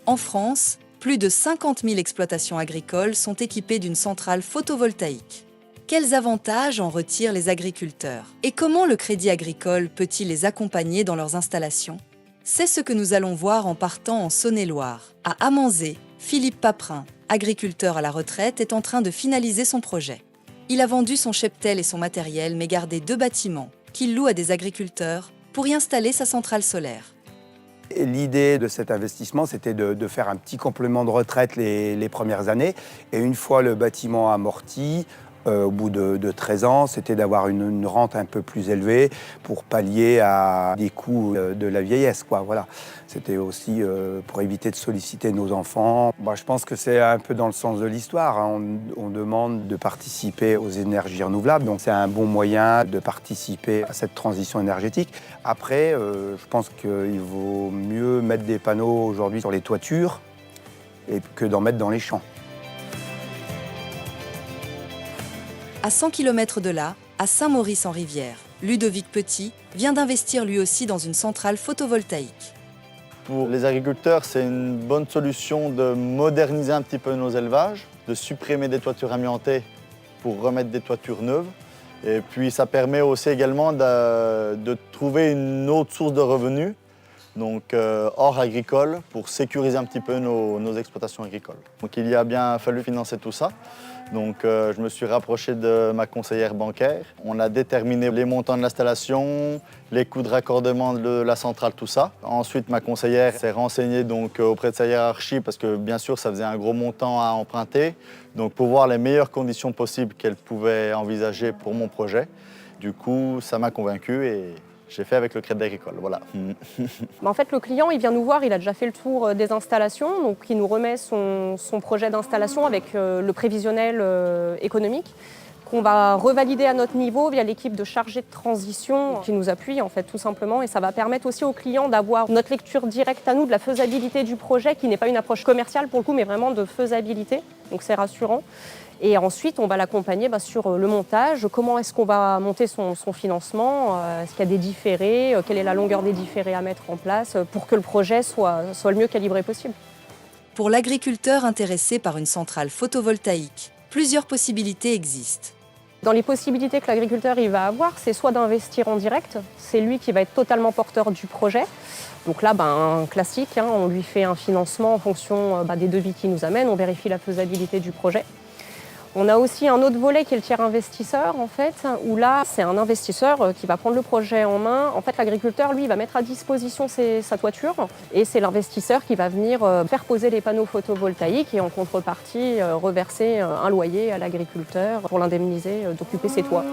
En France, plus de 50 000 exploitations agricoles sont équipées d'une centrale photovoltaïque. Quels avantages en retirent les agriculteurs? Et comment le Crédit Agricole peut-il les accompagner dans leurs installations? C'est ce que nous allons voir en partant en Saône-et-Loire. À Amanzé, Philippe Paprin, agriculteur à la retraite, est en train de finaliser son projet. Il a vendu son cheptel et son matériel, mais gardé 2 bâtiments qu'il loue à des agriculteurs pour y installer sa centrale solaire. L'idée de cet investissement, c'était de faire un petit complément de retraite les premières années. Et une fois le bâtiment amorti, au bout de 13 ans, c'était d'avoir une rente un peu plus élevée pour pallier à des coûts de la vieillesse, quoi. Voilà. C'était aussi pour éviter de solliciter nos enfants. Je pense que c'est un peu dans le sens de l'histoire, hein. On demande de participer aux énergies renouvelables, donc c'est un bon moyen de participer à cette transition énergétique. Après, je pense qu'il vaut mieux mettre des panneaux aujourd'hui sur les toitures que d'en mettre dans les champs. À 100 km de là, à Saint-Maurice-en-Rivière, Ludovic Petit vient d'investir lui aussi dans une centrale photovoltaïque. Pour les agriculteurs, c'est une bonne solution de moderniser un petit peu nos élevages, de supprimer des toitures amiantées pour remettre des toitures neuves. Et puis ça permet aussi également de trouver une autre source de revenus, donc hors agricole, pour sécuriser un petit peu nos exploitations agricoles. Donc il y a bien fallu financer tout ça. Donc je me suis rapproché de ma conseillère bancaire. On a déterminé les montants de l'installation, les coûts de raccordement de la centrale, tout ça. Ensuite, ma conseillère s'est renseignée donc, auprès de sa hiérarchie parce que bien sûr, ça faisait un gros montant à emprunter. Donc pour voir les meilleures conditions possibles qu'elle pouvait envisager pour mon projet. Du coup, ça m'a convaincu et j'ai fait avec le Crédit Agricole, voilà. En fait, le client, il vient nous voir, il a déjà fait le tour des installations, donc il nous remet son projet d'installation avec le prévisionnel économique qu'on va revalider à notre niveau via l'équipe de chargés de transition qui nous appuie en fait tout simplement, et ça va permettre aussi au client d'avoir notre lecture directe à nous de la faisabilité du projet qui n'est pas une approche commerciale pour le coup mais vraiment de faisabilité, donc c'est rassurant. Et ensuite, on va l'accompagner sur le montage. Comment est-ce qu'on va monter son financement? Est-ce qu'il y a des différés? Quelle est la longueur des différés à mettre en place pour que le projet soit le mieux calibré possible? Pour l'agriculteur intéressé par une centrale photovoltaïque, plusieurs possibilités existent. Dans les possibilités que l'agriculteur il va avoir, c'est soit d'investir en direct, c'est lui qui va être totalement porteur du projet. Donc là, classique, hein, on lui fait un financement en fonction des devis qu'il nous amène, on vérifie la faisabilité du projet. On a aussi un autre volet qui est le tiers investisseur, en fait, où là, c'est un investisseur qui va prendre le projet en main. En fait, l'agriculteur, lui, va mettre à disposition sa toiture et c'est l'investisseur qui va venir faire poser les panneaux photovoltaïques et en contrepartie reverser un loyer à l'agriculteur pour l'indemniser d'occuper ses toits.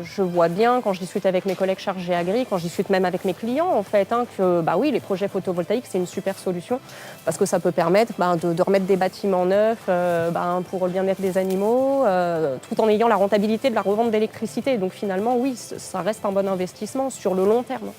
Je vois bien, quand je discute avec mes collègues chargés agri, quand je discute même avec mes clients, en fait, que oui, les projets photovoltaïques, c'est une super solution parce que ça peut permettre de remettre des bâtiments neufs pour le bien-être des animaux, tout en ayant la rentabilité de la revente d'électricité. Donc finalement, oui, ça reste un bon investissement sur le long terme.